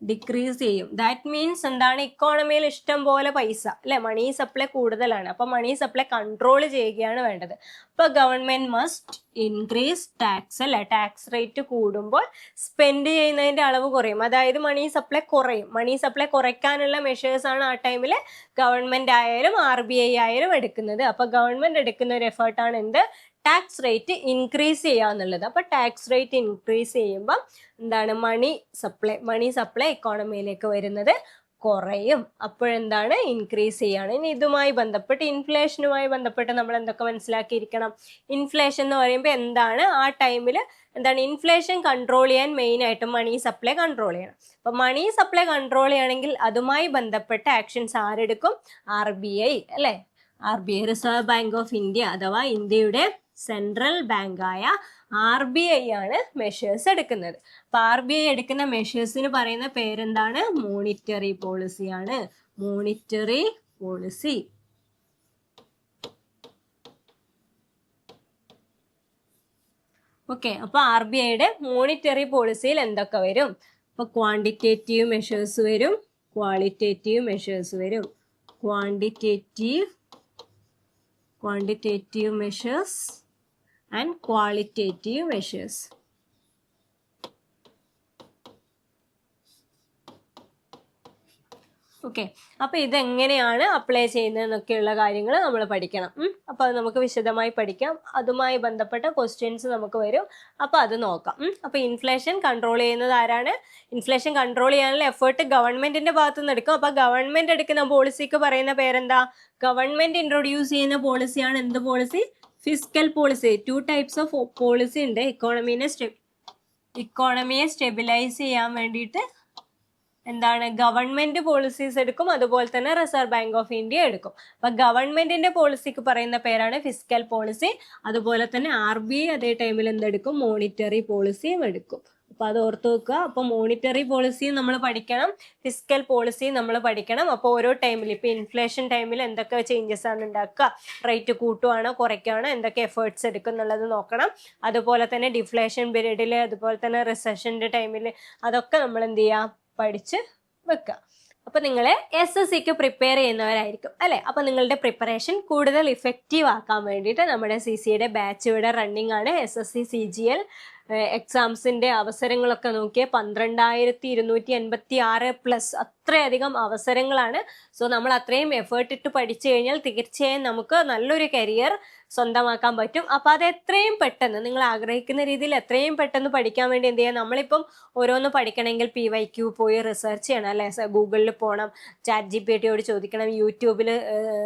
ഡിക്രീസ് ചെയ്യും. ദാറ്റ് മീൻസ് എന്താണ്, ഇക്കോണമിയിൽ ഇഷ്ടം പോലെ പൈസ അല്ലെ, മണി സപ്ലൈ കൂടുതലാണ്. അപ്പൊ മണി സപ്ലൈ കൺട്രോൾ ചെയ്യുകയാണ് വേണ്ടത്. അപ്പൊ ഗവൺമെന്റ് മസ്റ്റ് ഇൻക്രീസ് ടാക്സ് അല്ലെ. ടാക്സ് റേറ്റ് കൂടുമ്പോൾ സ്പെൻഡ് ചെയ്യുന്നതിന്റെ അളവ് കുറയും, അതായത് മണി സപ്ലൈ കുറയും. മണി സപ്ലൈ കുറയ്ക്കാനുള്ള മെഷേഴ്സ് ആണ് ആ ടൈമിൽ ഗവൺമെന്റ് ആയാലും RBI ആയാലും എടുക്കുന്നത്. അപ്പൊ ഗവൺമെന്റ് എടുക്കുന്ന ഒരു എഫേർട്ടാണ് എന്ത്, ടാക്സ് റേറ്റ് ഇൻക്രീസ് ചെയ്യുക എന്നുള്ളത്. അപ്പൊ ടാക്സ് റേറ്റ് ഇൻക്രീസ് ചെയ്യുമ്പോൾ എന്താണ്, മണി സപ്ലൈ ഇക്കോണമിയിലേക്ക് വരുന്നത് കുറയും. അപ്പോഴെന്താണ്, ഇൻക്രീസ് ചെയ്യാണ്. ഇനി ഇതുമായി ബന്ധപ്പെട്ട് ഇൻഫ്ലേഷനുമായി ബന്ധപ്പെട്ട് നമ്മൾ എന്തൊക്കെ മനസ്സിലാക്കിയിരിക്കണം, ഇൻഫ്ലേഷൻ എന്ന് പറയുമ്പോൾ എന്താണ്, ആ ടൈമിൽ എന്താണ്, ഇൻഫ്ലേഷൻ കൺട്രോൾ ചെയ്യാൻ മെയിൻ ആയിട്ടും മണി സപ്ലൈ കൺട്രോൾ ചെയ്യണം. അപ്പൊ മണി സപ്ലൈ കൺട്രോൾ ചെയ്യണമെങ്കിൽ അതുമായി ബന്ധപ്പെട്ട ആക്ഷൻസ് ആരെടുക്കും, RBI അല്ലെ. RBI, reserve bank of India അഥവാ ഇന്ത്യയുടെ സെൻട്രൽ ബാങ്കായ RBI ആണ് മെഷേഴ്സ് എടുക്കുന്നത്. അപ്പൊ RBI എടുക്കുന്ന മെഷേഴ്സിന് പറയുന്ന പേരെന്താണ്, മോണിറ്ററി പോളിസിയാണ്. Monetary policy. ഓക്കെ, അപ്പൊ RBIയുടെ മോണിറ്ററി പോളിസിയിൽ എന്തൊക്കെ വരും, അപ്പൊ ക്വാണ്ടിറ്റേറ്റീവ് മെഷേഴ്സ് വരും, ക്വാളിറ്റേറ്റീവ് മെഷേഴ്സ് വരും. quantitative measures and qualitative measures. Okay, അപ്പൊ ഇതെങ്ങനെയാണ് അപ്ലൈ ചെയ്യുന്നതെന്നൊക്കെയുള്ള കാര്യങ്ങൾ നമ്മൾ പഠിക്കണം. അപ്പൊ അത് നമുക്ക് വിശദമായി പഠിക്കാം. അതുമായി ബന്ധപ്പെട്ട ക്വസ്റ്റ്യൻസ് നമുക്ക് വരും, അപ്പൊ അത് നോക്കാം. അപ്പൊ ഇൻഫ്ലേഷൻ കൺട്രോൾ ചെയ്യുന്നത് ആരാണ്, ഇൻഫ്ലേഷൻ കൺട്രോൾ ചെയ്യാനുള്ള എഫേർട്ട് ഗവൺമെന്റിന്റെ ഭാഗത്തു നിന്ന് എടുക്കും. അപ്പൊ ഗവൺമെന്റ് എടുക്കുന്ന പോളിസിക്ക് പറയുന്ന പേരെന്താ, ഗവൺമെന്റ് ഇൻട്രൊഡ്യൂസ് ചെയ്യുന്ന പോളിസിയാണ് എന്ത് policy, fiscal policy, 2 types of policy ഉണ്ട്. ഇക്കോണമിയെ സ്റ്റെബിലൈസ് ചെയ്യാൻ വേണ്ടിയിട്ട് എന്താണ് ഗവൺമെന്റ് പോളിസീസ് എടുക്കും, അതുപോലെ തന്നെ റിസർവ് ബാങ്ക് ഓഫ് ഇന്ത്യ എടുക്കും. അപ്പൊ ഗവൺമെന്റിന്റെ പോളിസിക്ക് പറയുന്ന പേരാണ് ഫിസ്ക്കൽ പോളിസി. അതുപോലെ തന്നെ RBI അതേ ടൈമിൽ എന്തെടുക്കും, മോണിറ്ററി പോളിസിയും എടുക്കും. അപ്പൊ അത് ഓർത്ത് വെക്കുക. അപ്പൊ മോണിറ്ററി പോളിസിയും നമ്മൾ പഠിക്കണം, ഫിസ്ക്കൽ പോളിസിയും നമ്മൾ പഠിക്കണം. അപ്പോൾ ഓരോ ടൈമിൽ ഇപ്പൊ ഇൻഫ്ലേഷൻ ടൈമിൽ എന്തൊക്കെ ചേഞ്ചസ് ആണ് ഉണ്ടാക്കുക, റേറ്റ് കൂട്ടുവാണോ കുറയ്ക്കുകയാണോ, എന്തൊക്കെ എഫേർട്സ് എടുക്കും എന്നുള്ളത് നോക്കണം. അതുപോലെ തന്നെ ഡിഫ്ലേഷൻ പീരീഡിൽ, അതുപോലെ തന്നെ റിസഷന്റെ ടൈമിൽ അതൊക്കെ നമ്മൾ എന്ത് ചെയ്യുക, പഠിച്ച് വെക്കുക. അപ്പൊ നിങ്ങൾ SSCക്ക് പ്രിപ്പയർ ചെയ്യുന്നവരായിരിക്കും അല്ലെ. അപ്പൊ നിങ്ങളുടെ പ്രിപ്പറേഷൻ കൂടുതൽ ഇഫക്റ്റീവ് ആക്കാൻ വേണ്ടിയിട്ട് നമ്മുടെ CCയുടെ ബാച്ച് ഇവിടെ റണ്ണിങ് ആണ്. SSC CGL എക്സാംസിന്റെ അവസരങ്ങളൊക്കെ നോക്കിയ 12,286+ അത്രയധികം അവസരങ്ങളാണ്. സോ നമ്മൾ അത്രയും എഫേർട്ട് ഇട്ട് പഠിച്ചു കഴിഞ്ഞാൽ തീർച്ചയായും നമുക്ക് നല്ലൊരു കരിയർ സ്വന്തമാക്കാൻ പറ്റും. അപ്പൊ അത് എത്രയും പെട്ടെന്ന് നിങ്ങൾ ആഗ്രഹിക്കുന്ന രീതിയിൽ എത്രയും പെട്ടെന്ന് പഠിക്കാൻ വേണ്ടി എന്ത് ചെയ്യാം, നമ്മളിപ്പം ഓരോന്ന് പഠിക്കണമെങ്കിൽ PYQ പോയി റിസർച്ച് ചെയ്യണം അല്ലെ, ഗൂഗിളിൽ പോകണം, ChatGPTയോട് ചോദിക്കണം, യൂട്യൂബിൽ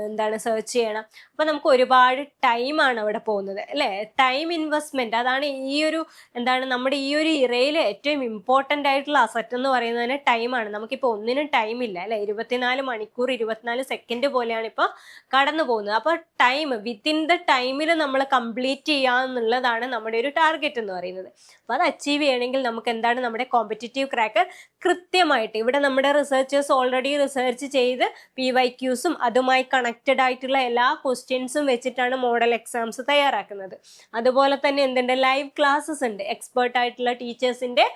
എന്താണ് സെർച്ച് ചെയ്യണം. അപ്പൊ നമുക്ക് ഒരുപാട് ടൈമാണ് അവിടെ പോകുന്നത് അല്ലെ. ടൈം ഇൻവെസ്റ്റ്മെന്റ് അതാണ് ഈ ഒരു എന്താണ് നമ്മുടെ ഈ ഒരു ഇറയിൽ ഏറ്റവും ഇമ്പോർട്ടൻ്റ് ആയിട്ടുള്ള അസറ്റ് എന്ന് പറയുന്നതിന് ടൈമാണ്. നമുക്കിപ്പോൾ ഒന്നിനും ടൈമില്ല അല്ലെ. 24 മണിക്കൂർ 24 സെക്കൻഡ് പോലെയാണ് ഇപ്പോൾ കടന്നു പോകുന്നത്. അപ്പോൾ ടൈം വിത്തിൻ ദ ടൈമിൽ നമ്മൾ കംപ്ലീറ്റ് ചെയ്യാന്നുള്ളതാണ് നമ്മുടെ ഒരു ടാർഗറ്റ് എന്ന് പറയുന്നത്. അപ്പോൾ അത് അച്ചീവ് ചെയ്യണമെങ്കിൽ നമുക്ക് എന്താണ് നമ്മുടെ കോമ്പറ്റിറ്റീവ് ക്രാക്കർ കൃത്യമായിട്ട് ഇവിടെ നമ്മുടെ റിസർച്ചേഴ്സ് ഓൾറെഡി റിസർച്ച് ചെയ്ത് PYQസും അതുമായി കണക്റ്റഡ് ആയിട്ടുള്ള എല്ലാ ക്വസ്റ്റ്യൻസും വെച്ചിട്ടാണ് മോഡൽ എക്സാംസ് തയ്യാറാക്കുന്നത്. അതുപോലെ തന്നെ എന്തുണ്ട്, ലൈവ് ക്ലാസ്സസ് ഉണ്ട്, എക്സ്പേർട്ട് ആയിട്ടുള്ള ടീച്ചേഴ്സിന്റെ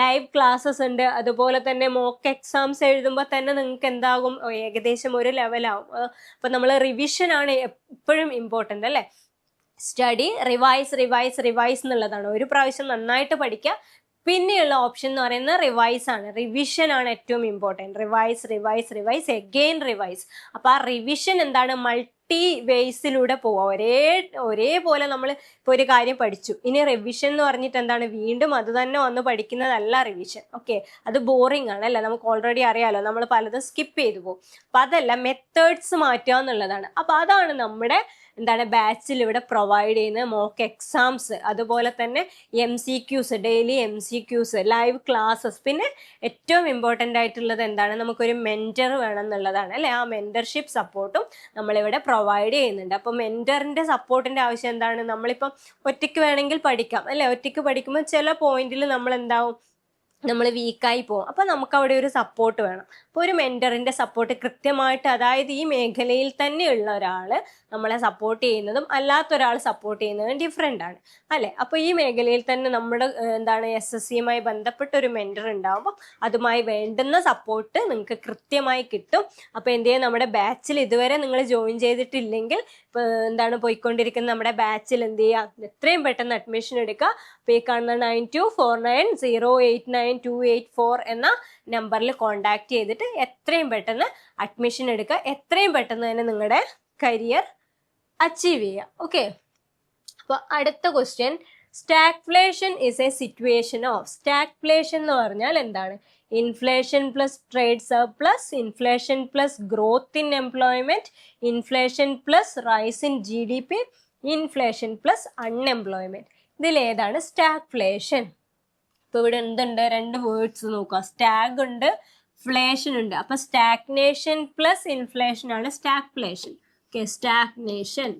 ലൈവ് ക്ലാസ്സസ് ഉണ്ട്. അതുപോലെ തന്നെ മോക്ക് എക്സാംസ് എഴുതുമ്പോൾ തന്നെ നിങ്ങൾക്ക് എന്താകും, ഏകദേശം ഒരു ലെവലാവും. അപ്പൊ നമ്മൾ റിവിഷൻ ആണ് എപ്പോഴും ഇമ്പോർട്ടൻ്റ് അല്ലെ. സ്റ്റഡി, റിവൈസ് എന്നുള്ളതാണ്. ഒരു പ്രാവശ്യം നന്നായിട്ട് പഠിക്കുക, പിന്നെയുള്ള ഓപ്ഷൻ എന്ന് പറയുന്നത് റിവൈസ് ആണ്. റിവിഷൻ ആണ് ഏറ്റവും ഇമ്പോർട്ടൻറ്റ്. Revise again revise. അപ്പൊ ആ റിവിഷൻ എന്താണ്, മൾട്ടി വേസിലൂടെ പോവുക. ഒരേപോലെ നമ്മൾ ഇപ്പോൾ ഒരു കാര്യം പഠിച്ചു, ഇനി റിവിഷൻ എന്ന് പറഞ്ഞിട്ട് എന്താണ് വീണ്ടും അത് തന്നെ വന്ന് പഠിക്കുന്നതല്ല റിവിഷൻ. ഓക്കെ, അത് ബോറിംഗ് ആണ് അല്ലേ, നമുക്ക് ഓൾറെഡി അറിയാലോ, നമ്മൾ പലതും സ്കിപ്പ് ചെയ്തു പോകും. അപ്പൊ അതല്ല, മെത്തേഡ്സ് മാറ്റുക എന്നുള്ളതാണ്. അപ്പൊ അതാണ് നമ്മുടെ എന്താണ് ബാച്ചിൽ ഇവിടെ പ്രൊവൈഡ് ചെയ്യുന്ന മോക്ക് എക്സാംസ്, അതുപോലെ തന്നെ MCQs, daily MCQs, live classes. പിന്നെ ഏറ്റവും ഇമ്പോർട്ടൻ്റ് ആയിട്ടുള്ളത് എന്താണ്, നമുക്കൊരു മെൻറ്റർ വേണം എന്നുള്ളതാണ് അല്ലെ. ആ മെൻറ്റർഷിപ്പ് സപ്പോർട്ടും നമ്മളിവിടെ പ്രൊവൈഡ് ചെയ്യുന്നുണ്ട്. അപ്പോൾ മെൻറ്ററിൻ്റെ സപ്പോർട്ടിൻ്റെ ആവശ്യം എന്താണ്, നമ്മളിപ്പം ഒറ്റയ്ക്ക് വേണമെങ്കിൽ പഠിക്കാം അല്ലെ. ഒറ്റയ്ക്ക് പഠിക്കുമ്പോൾ ചില പോയിന്റിൽ നമ്മൾ എന്താവും, നമ്മൾ വീക്കായി പോകും. അപ്പം നമുക്ക് അവിടെ ഒരു സപ്പോർട്ട് വേണം. അപ്പോൾ ഒരു മെൻറ്ററിൻ്റെ സപ്പോർട്ട് കൃത്യമായിട്ട്, അതായത് ഈ മേഖലയിൽ തന്നെയുള്ള ഒരാൾ നമ്മളെ സപ്പോർട്ട് ചെയ്യുന്നതും അല്ലാത്ത ഒരാൾ സപ്പോർട്ട് ചെയ്യുന്നതും ഡിഫറെൻ്റ് ആണ് അല്ലേ. അപ്പോൾ ഈ മേഖലയിൽ തന്നെ നമ്മുടെ എന്താണ് SSCയുമായി ബന്ധപ്പെട്ട ഒരു മെൻറ്റർ ഉണ്ടാകുമ്പോൾ അതുമായി വേണ്ടുന്ന സപ്പോർട്ട് നിങ്ങൾക്ക് കൃത്യമായി കിട്ടും. അപ്പോൾ എന്ത് ചെയ്യുക, നമ്മുടെ ബാച്ചിൽ ഇതുവരെ നിങ്ങൾ ജോയിൻ ചെയ്തിട്ടില്ലെങ്കിൽ എന്താണ് പോയിക്കൊണ്ടിരിക്കുന്ന നമ്മുടെ ബാച്ചിൽ എന്ത് ചെയ്യുക, എത്രയും പെട്ടെന്ന് അഡ്മിഷൻ എടുക്കുക. അപ്പോൾ ഈ കാണുന്ന 9249089284 എന്ന നമ്പറിൽ കോൺടാക്ട് ചെയ്തിട്ട് എത്രയും പെട്ടെന്ന് അഡ്മിഷൻ എടുക്കുക. എത്രയും പെട്ടെന്ന് തന്നെ നിങ്ങളുടെ കരിയർ അച്ചീവ് ചെയ്യുക. ഓക്കെ, അപ്പോൾ അടുത്ത question, stagflation is a situation of. Stagflation എന്ന് പറഞ്ഞാൽ എന്താണ്, inflation plus trade surplus, inflation plus growth in employment, inflation plus rise in GDP, inflation plus unemployment. ഇതിലേതാണ് സ്റ്റാഗ്ഫ്ലേഷൻ? ഇപ്പൊ ഇവിടെ എന്തുണ്ട്, 2 വേർഡ്സ് നോക്കുക, സ്റ്റാഗ് ഉണ്ട്, ഫ്ലേഷൻ ഉണ്ട്. അപ്പൊ സ്റ്റാഗ്നേഷൻ പ്ലസ് ഇൻഫ്ലേഷൻ ആണ് stagflation. Okay, stagnation.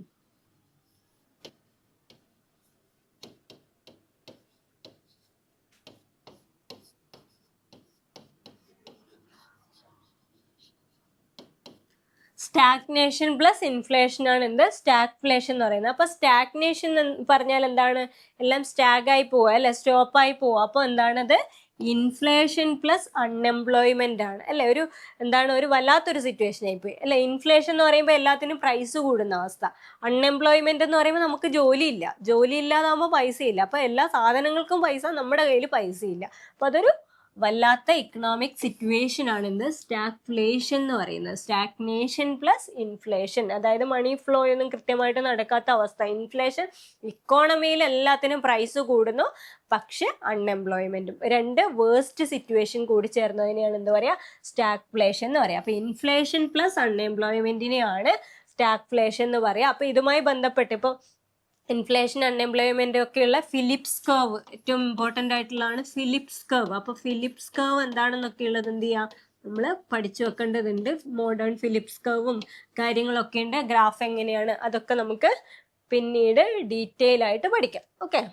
Stagnation plus inflation ആണ് എന്ത്, സ്റ്റാഗ്ഫ്ലേഷൻ എന്ന് പറയുന്നത്. അപ്പൊ സ്റ്റാഗ്നേഷൻ പറഞ്ഞാൽ എന്താണ്, എല്ലാം സ്റ്റാഗായി പോവുക അല്ലെ, സ്റ്റോപ്പായി പോവുക. അപ്പൊ എന്താണത്, ഇൻഫ്ലേഷൻ പ്ലസ് അൺഎംപ്ലോയ്മെന്റ് ആണ് അല്ലെ. ഒരു എന്താണ്, ഒരു വല്ലാത്തൊരു സിറ്റുവേഷൻ ആയിപ്പോയി അല്ലെ. ഇൻഫ്ലേഷൻ എന്ന് പറയുമ്പോൾ എല്ലാത്തിനും പ്രൈസ് കൂടുന്ന അവസ്ഥ. അൺഎംപ്ലോയ്മെന്റ് എന്ന് പറയുമ്പോൾ നമുക്ക് ജോലി ഇല്ലാതാകുമ്പോൾ പൈസ ഇല്ല. അപ്പൊ എല്ലാ സാധനങ്ങൾക്കും പൈസ, നമ്മുടെ കയ്യിൽ പൈസ ഇല്ല. അപ്പൊ അതൊരു വല്ലാത്ത ഇക്കണോമിക് സിറ്റുവേഷൻ ആണ് എന്ത്, സ്റ്റാഗ്ഫ്ലേഷൻ എന്ന് പറയുന്നത്. സ്റ്റാഗ്നേഷൻ പ്ലസ് ഇൻഫ്ലേഷൻ, അതായത് മണി ഫ്ലോ ഒന്നും കൃത്യമായിട്ട് നടക്കാത്ത അവസ്ഥ. ഇൻഫ്ലേഷൻ, ഇക്കോണമിയിൽ എല്ലാത്തിനും പ്രൈസ് കൂടുന്നു, പക്ഷെ അൺഎംപ്ലോയ്മെന്റും. 2 വേഴ്സ്റ്റ് സിറ്റുവേഷൻ കൂടി ചേർന്നതിനെയാണ് എന്ത് പറയുക, സ്റ്റാഗ്ഫ്ലേഷൻ എന്ന് പറയുക. അപ്പൊ ഇൻഫ്ലേഷൻ പ്ലസ് അൺഎംപ്ലോയ്മെന്റിനെയാണ് സ്റ്റാഗ്ഫ്ലേഷൻ എന്ന് പറയുക. അപ്പൊ ഇതുമായി ബന്ധപ്പെട്ട് ഇപ്പോൾ ഇൻഫ്ലേഷൻ അൺഎംപ്ലോയ്മെന്റ് ഒക്കെയുള്ള ഫിലിപ്സ് കർവ് ഏറ്റവും ഇമ്പോർട്ടൻ്റ് ആയിട്ടുള്ളതാണ് ഫിലിപ്സ് കർവ്. അപ്പോൾ ഫിലിപ്സ് കർവ് എന്താണെന്നൊക്കെ ഉള്ളത് എന്ത് ചെയ്യാം, നമ്മൾ പഠിച്ചു വെക്കേണ്ടതുണ്ട്. മോഡേൺ ഫിലിപ്സ് കർവും കാര്യങ്ങളൊക്കെ ഉണ്ട്. ഗ്രാഫ് എങ്ങനെയാണ് അതൊക്കെ നമുക്ക് പിന്നീട് ഡീറ്റെയിൽ ആയിട്ട് പഠിക്കാം. ഓക്കെ,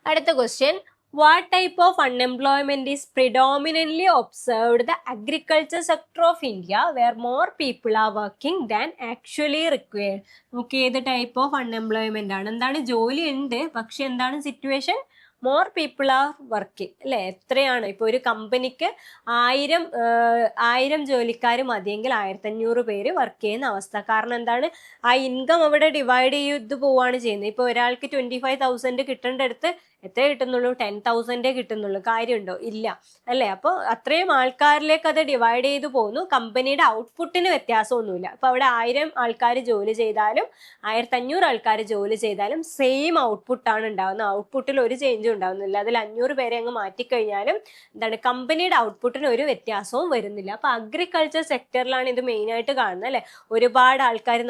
അടുത്ത question, what type of unemployment is predominantly observed the agriculture sector of India where more people are working than actually required? നമുക്ക് ഏത് ടൈപ്പ് ഓഫ് അൺഎംപ്ലോയ്മെന്റ് ആണ്? എന്താണ്, ജോലി ഉണ്ട് പക്ഷെ എന്താണ് situation, more people are working അല്ലെ. എത്രയാണ് ഇപ്പോൾ ഒരു കമ്പനിക്ക് 1000 ജോലിക്കാർ മതിയെങ്കിൽ 1500 പേര് വർക്ക് ചെയ്യുന്ന അവസ്ഥ. കാരണം എന്താണ്, ആ ഇൻകം അവിടെ ഡിവൈഡ് ചെയ്ത് പോവാണ് ചെയ്യുന്നത്. ഇപ്പോൾ ഒരാൾക്ക് 25,000 കിട്ടേണ്ടടുത്ത് എത്ര കിട്ടുന്നുള്ളൂ, 10,000 കിട്ടുന്നുള്ളൂ. കാര്യമുണ്ടോ? ഇല്ല അല്ലേ. അപ്പോൾ അത്രയും ആൾക്കാരിലേക്ക് അത് ഡിവൈഡ് ചെയ്ത് പോകുന്നു. കമ്പനിയുടെ ഔട്ട്പുട്ടിന് വ്യത്യാസമൊന്നുമില്ല. അപ്പോൾ അവിടെ 1000 ആൾക്കാർ ജോലി ചെയ്താലും 1500 ആൾക്കാർ ജോലി ചെയ്താലും സെയിം ഔട്ട്പുട്ടാണ് ഉണ്ടാകുന്നത്. ഔട്ട്പുട്ടിൽ ഒരു ചേഞ്ചും ഉണ്ടാകുന്നില്ല. അതിൽ 500 പേരെ അങ്ങ് മാറ്റിക്കഴിഞ്ഞാലും എന്താണ്, കമ്പനിയുടെ ഔട്ട്പുട്ടിന് ഒരു വ്യത്യാസവും വരുന്നില്ല. അപ്പോൾ അഗ്രികൾച്ചർ സെക്ടറിലാണ് ഇത് മെയിനായിട്ട് കാണുന്നത് അല്ലേ. ഒരുപാട് ആൾക്കാർ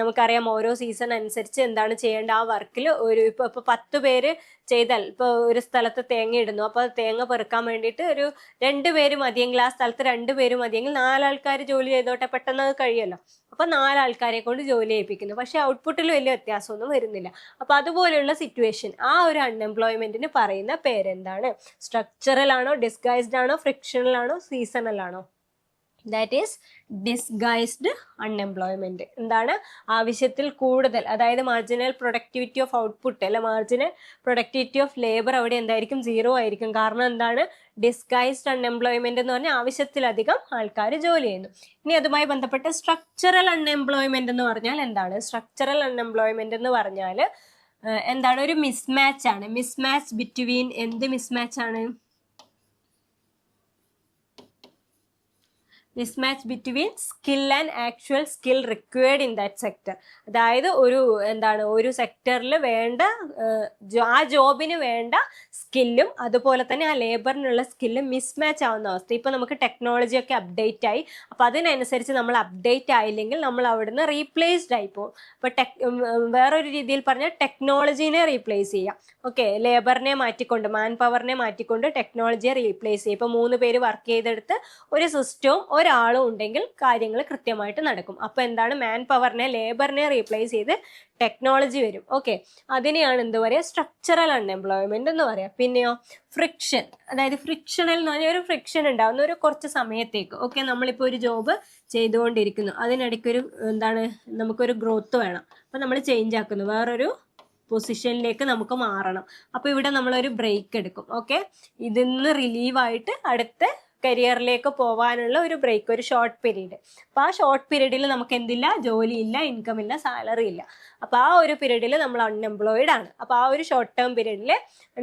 നമുക്കറിയാം ഓരോ സീസൺ അനുസരിച്ച് എന്താണ് ചെയ്യേണ്ട ആ വർക്കിൽ. ഇപ്പോൾ 10 പേര് ചെയ്താൽ, ഇപ്പോൾ ഒരു സ്ഥലത്ത് തേങ്ങ ഇടുന്നു, അപ്പോൾ തേങ്ങ പെറുക്കാൻ വേണ്ടിയിട്ട് ഒരു 2 പേര് മതിയെങ്കിൽ, ആ സ്ഥലത്ത് 2 പേര് മതിയെങ്കിൽ 4 ആൾക്കാർ ജോലി ചെയ്തോട്ടെ, പെട്ടെന്ന് അത് കഴിയുമല്ലോ. അപ്പോൾ 4 ആൾക്കാരെ കൊണ്ട് ജോലി ചെയ്യിപ്പിക്കുന്നു. പക്ഷെ ഔട്ട്പുട്ടിൽ വലിയ വ്യത്യാസമൊന്നും വരുന്നില്ല. അപ്പോൾ അതുപോലെയുള്ള സിറ്റുവേഷൻ, ആ ഒരു അൺഎംപ്ലോയ്മെന്റിന് പറയുന്ന പേരെന്താണ്? സ്ട്രക്ചറൽ ആണോ, ഡിസ്ഗൈസ്ഡ് ആണോ, ഫ്രിക്ഷണൽ ആണോ, സീസണൽ ആണോ? That is disguised unemployment. എന്താണ്, ആവശ്യത്തിൽ കൂടുതൽ, അതായത് മാർജിനൽ പ്രൊഡക്ടിവിറ്റി ഓഫ് ഔട്ട്പുട്ട് അല്ല, മാർജിനൽ പ്രൊഡക്ടിവിറ്റി ഓഫ് ലേബർ അവിടെ എന്തായിരിക്കും, 0 ആയിരിക്കും. കാരണം എന്താണ്, ഡിസ്ഗൈസ്ഡ് അൺഎംപ്ലോയ്മെന്റ് എന്ന് പറഞ്ഞാൽ ആവശ്യത്തിലധികം ആൾക്കാർ ജോലി ചെയ്യുന്നു. ഇനി അതുമായി ബന്ധപ്പെട്ട് സ്ട്രക്ചറൽ അൺഎംപ്ലോയ്മെന്റ് എന്ന് പറഞ്ഞാൽ എന്താണ്? സ്ട്രക്ചറൽ അൺഎംപ്ലോയ്മെന്റ് എന്ന് പറഞ്ഞാൽ എന്താണ്, ഒരു മിസ്മാച്ച് ആണ്. മിസ്മാച്ച് ബിറ്റ്വീൻ, എന്ത് മിസ്മാച്ച് ആണ്? Mismatch between skill and actual skill required in that sector. അതായത് ഒരു സെക്ടറിൽ വേണ്ട ആ ജോബിന് വേണ്ട സ്കില്ലും അതുപോലെ തന്നെ ആ ലേബറിനുള്ള സ്കില്ലും മിസ്മാച്ച് ആവുന്ന അവസ്ഥ. ഇപ്പൊ നമുക്ക് ടെക്നോളജി ഒക്കെ അപ്ഡേറ്റ് ആയി, അപ്പൊ അതിനനുസരിച്ച് നമ്മൾ അപ്ഡേറ്റ് ആയില്ലെങ്കിൽ നമ്മൾ അവിടുന്ന് റീപ്ലേസ്ഡ് ആയി പോകും. അപ്പൊ വേറൊരു രീതിയിൽ പറഞ്ഞാൽ ടെക്നോളജീനെ റീപ്ലേസ് ചെയ്യാം. ഓക്കെ, ലേബറിനെ മാറ്റിക്കൊണ്ട്, മാൻ പവറിനെ മാറ്റിക്കൊണ്ട് ടെക്നോളജിയെ റീപ്ലേസ് ചെയ്യും. ഇപ്പൊ 3 പേര് വർക്ക് ചെയ്തെടുത്ത് ഒരു സിസ്റ്റവും ഒരാളും ഉണ്ടെങ്കിൽ കാര്യങ്ങൾ കൃത്യമായിട്ട് നടക്കും. അപ്പൊ എന്താണ്, മാൻ പവറിനെ, ലേബറിനെ റീപ്ലേസ് ചെയ്ത് ടെക്നോളജി വരും. ഓക്കെ, അതിനെയാണ് എന്ത് പറയുക, സ്ട്രക്ചറൽ അൺഎംപ്ലോയ്മെന്റ് എന്ന് പറയാം. പിന്നെയോ ഫ്രിക്ഷൻ, അതായത് ഫ്രിക്ഷണൽ എന്ന് പറഞ്ഞാൽ ഒരു ഫ്രിക്ഷൻ ഉണ്ടാവുന്ന ഒരു കുറച്ച് സമയത്തേക്ക്. ഓക്കെ, നമ്മളിപ്പോൾ ഒരു ജോബ് ചെയ്തുകൊണ്ടിരിക്കുന്നു, അതിനിടയ്ക്കൊരു നമുക്കൊരു ഗ്രോത്ത് വേണം. അപ്പൊ നമ്മൾ ചേഞ്ച് ആക്കുന്നു, വേറൊരു പൊസിഷനിലേക്ക് നമുക്ക് മാറണം. അപ്പൊ ഇവിടെ നമ്മളൊരു ബ്രേക്ക് എടുക്കും. ഓക്കെ, ഇതിന്ന് റിലീവായിട്ട് അടുത്ത കരിയറിലേക്ക് പോകാനുള്ള ഒരു ബ്രേക്ക്, ഒരു ഷോർട്ട് പീരീഡ്. അപ്പോൾ ആ ഷോർട്ട് പീരീഡിൽ നമുക്ക് എന്തില്ല, ജോലിയില്ല, ഇൻകം ഇല്ല, സാലറി ഇല്ല. അപ്പോൾ ആ ഒരു പീരീഡിൽ നമ്മൾ അൺഎംപ്ലോയിഡ് ആണ്. അപ്പോൾ ആ ഒരു ഷോർട്ട് ടേം പീരീഡിൽ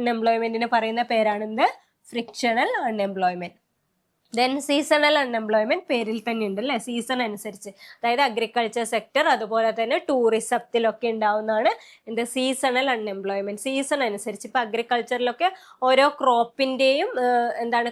അൺഎംപ്ലോയ്മെന്റിന് പറയുന്ന പേരാണെന്ത്, frictional unemployment. Then seasonal unemployment പേരിൽ തന്നെ ഉണ്ട് അല്ലേ, സീസൺ അനുസരിച്ച്. അതായത് അഗ്രികൾച്ചർ സെക്ടർ അതുപോലെ തന്നെ ടൂറിസത്തിലൊക്കെ ഉണ്ടാവുന്നതാണ് എന്ത്, സീസണൽ അൺഎംപ്ലോയ്മെന്റ്. സീസൺ അനുസരിച്ച് ഇപ്പൊ അഗ്രികൾച്ചറിലൊക്കെ ഓരോ ക്രോപ്പിന്റെയും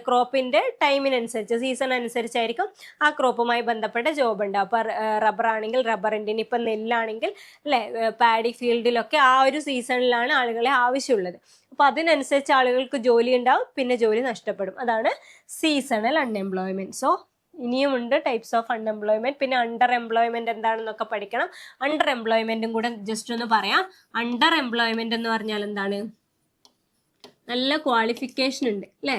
ക്രോപ്പിന്റെ ടൈമിനനുസരിച്ച്, സീസൺ അനുസരിച്ചായിരിക്കും ആ ക്രോപ്പുമായി ബന്ധപ്പെട്ട ജോബ് ഉണ്ടാവും. അപ്പൊ റബ്ബർ ആണെങ്കിൽ റബ്ബറിന്റെ, ഇപ്പൊ നെല്ലാണെങ്കിൽ അല്ലെ പാഡി ഫീൽഡിലൊക്കെ ആ ഒരു സീസണിലാണ് ആളുകളെ ആവശ്യമുള്ളത്. അപ്പൊ അതിനനുസരിച്ച് ആളുകൾക്ക് ജോലി ഉണ്ടാവും, പിന്നെ ജോലി നഷ്ടപ്പെടും. അതാണ് സീസണൽ അൺഎംപ്ലോയ്മെന്റ്. സോ ഇനിയുമുണ്ട് ടൈപ്സ് ഓഫ് അൺഎംപ്ലോയ്മെന്റ്. പിന്നെ അണ്ടർ എംപ്ലോയ്മെന്റ് എന്താണെന്നൊക്കെ പഠിക്കണം. അണ്ടർ എംപ്ലോയ്മെന്റും കൂടെ ജസ്റ്റ് ഒന്ന് പറയാം. അണ്ടർ എംപ്ലോയ്മെന്റ് എന്ന് പറഞ്ഞാൽ എന്താണ്, നല്ല ക്വാളിഫിക്കേഷൻ ഉണ്ട് അല്ലേ,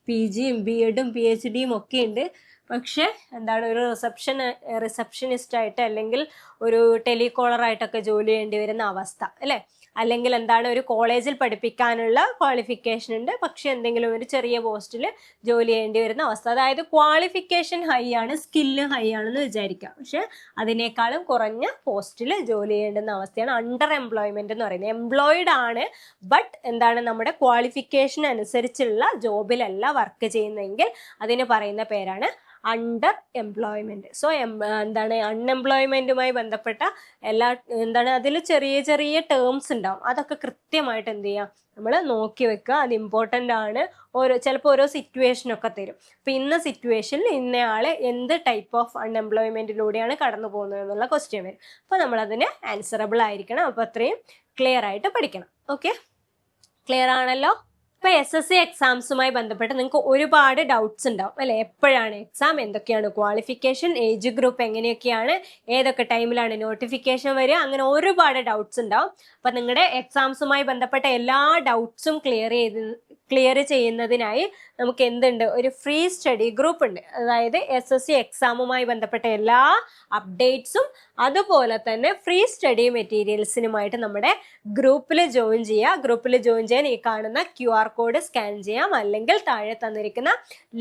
PGയും BEdും PhDയും ഒക്കെ ഉണ്ട്. പക്ഷെ ഒരു റിസപ്ഷനിസ്റ്റ് ആയിട്ട് അല്ലെങ്കിൽ ഒരു ടെലികോളറായിട്ടൊക്കെ ജോലി ചെയ്യേണ്ടി വരുന്ന അവസ്ഥ അല്ലേ. അല്ലെങ്കിൽ ഒരു കോളേജിൽ പഠിപ്പിക്കാനുള്ള ക്വാളിഫിക്കേഷൻ ഉണ്ട്, പക്ഷെ എന്തെങ്കിലും ഒരു ചെറിയ പോസ്റ്റിൽ ജോലി ചെയ്യേണ്ടി വരുന്ന അവസ്ഥ. അതായത് ക്വാളിഫിക്കേഷൻ ഹൈ ആണ്, സ്കില്ല് ഹൈ ആണെന്ന് വിചാരിക്കാം, പക്ഷെ അതിനേക്കാളും കുറഞ്ഞ പോസ്റ്റിൽ ജോലി ചെയ്യേണ്ടുന്ന അവസ്ഥയാണ് അണ്ടർ എംപ്ലോയ്മെന്റ് എന്ന് പറയുന്നത്. എംപ്ലോയിഡ് ആണ്, ബട്ട് നമ്മുടെ ക്വാളിഫിക്കേഷൻ അനുസരിച്ചുള്ള ജോബിലല്ല വർക്ക് ചെയ്യുന്നതെങ്കിൽ അതിന് പറയുന്ന പേരാണ് അണ്ടർ എംപ്ലോയ്മെന്റ്. സോ എന്താണ് അൺഎംപ്ലോയ്മെന്റുമായി ബന്ധപ്പെട്ട എല്ലാ എന്താണ് അതിൽ ചെറിയ ചെറിയ ടേംസ് ഉണ്ടാവും, അതൊക്കെ കൃത്യമായിട്ട് എന്ത് ചെയ്യുക, നമ്മൾ നോക്കി വെക്കുക. അത് ഇമ്പോർട്ടൻ്റ് ആണ്. ചിലപ്പോൾ ഓരോ സിറ്റുവേഷനൊക്കെ തരും. അപ്പം ഇന്ന സിറ്റുവേഷനിൽ ഇന്നയാൾ എന്ത് ടൈപ്പ് ഓഫ് അൺഎംപ്ലോയ്മെന്റിലൂടെയാണ് കടന്നു പോകുന്നത് എന്നുള്ള ക്വസ്റ്റ്യൻ വരും. അപ്പോൾ നമ്മളതിന് ആൻസറബിൾ ആയിരിക്കണം. അപ്പോൾ അത്രയും ക്ലിയർ ആയിട്ട് പഠിക്കണം. ഓക്കെ, ക്ലിയർ ആണല്ലോ? ഇപ്പൊ SSC എക്സാംസുമായി ബന്ധപ്പെട്ട് നിങ്ങൾക്ക് ഒരുപാട് ഡൗട്ട്സ് ഉണ്ടാവും അല്ലെ? എപ്പോഴാണ് എക്സാം, എന്തൊക്കെയാണ് ക്വാളിഫിക്കേഷൻ, ഏജ് ഗ്രൂപ്പ് എങ്ങനെയൊക്കെയാണ്, ഏതൊക്കെ ടൈമിലാണ് നോട്ടിഫിക്കേഷൻ വരിക, അങ്ങനെ ഒരുപാട് ഡൗട്ട്സ് ഉണ്ടാവും. അപ്പൊ നിങ്ങളുടെ എക്സാംസുമായി ബന്ധപ്പെട്ട എല്ലാ ഡൗട്ട്സും ക്ലിയർ ചെയ്യുന്നതിനായി നമുക്ക് എന്തുണ്ട്, ഒരു ഫ്രീ സ്റ്റഡി ഗ്രൂപ്പ് ഉണ്ട്. അതായത് SSC എക്സാമുമായി ബന്ധപ്പെട്ട എല്ലാ അപ്ഡേറ്റ്സും അതുപോലെ തന്നെ ഫ്രീ സ്റ്റഡി മെറ്റീരിയൽസിനുമായിട്ട് നമ്മുടെ ഗ്രൂപ്പിൽ ജോയിൻ ചെയ്യുക. ഗ്രൂപ്പിൽ ജോയിൻ ചെയ്യാൻ ഈ കാണുന്ന QR കോഡ് സ്കാൻ ചെയ്യാം, അല്ലെങ്കിൽ താഴെ തന്നിരിക്കുന്ന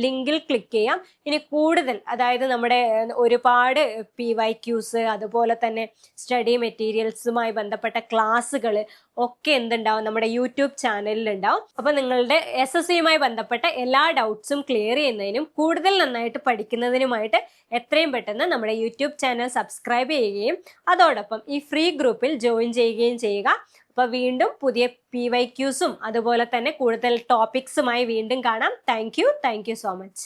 ലിങ്കിൽ ക്ലിക്ക് ചെയ്യാം. ഇനി കൂടുതൽ, അതായത് നമ്മുടെ ഒരുപാട് PYQs അതുപോലെ തന്നെ സ്റ്റഡി മെറ്റീരിയൽസുമായി ബന്ധപ്പെട്ട ക്ലാസ്സുകൾ ഒക്കെ എന്തുണ്ടാവും, നമ്മുടെ യൂട്യൂബ് ചാനലിൽ ഉണ്ടാവും. അപ്പൊ നിങ്ങളുടെ SSCയുമായി ബന്ധപ്പെട്ട എല്ലാ ഡൗട്ട്സും ക്ലിയർ ചെയ്യുന്നതിനും കൂടുതൽ നന്നായിട്ട് പഠിക്കുന്നതിനുമായിട്ട് എത്രയും പെട്ടെന്ന് നമ്മുടെ യൂട്യൂബ് ചാനൽ സബ്സ്ക്രൈബ് ചെയ്യുകയും അതോടൊപ്പം ഈ ഫ്രീ ഗ്രൂപ്പിൽ ജോയിൻ ചെയ്യുകയും ചെയ്യുക. അപ്പൊ വീണ്ടും പുതിയ PYQസും അതുപോലെ തന്നെ കൂടുതൽ ടോപ്പിക്സുമായി വീണ്ടും കാണാം. Thank you so much.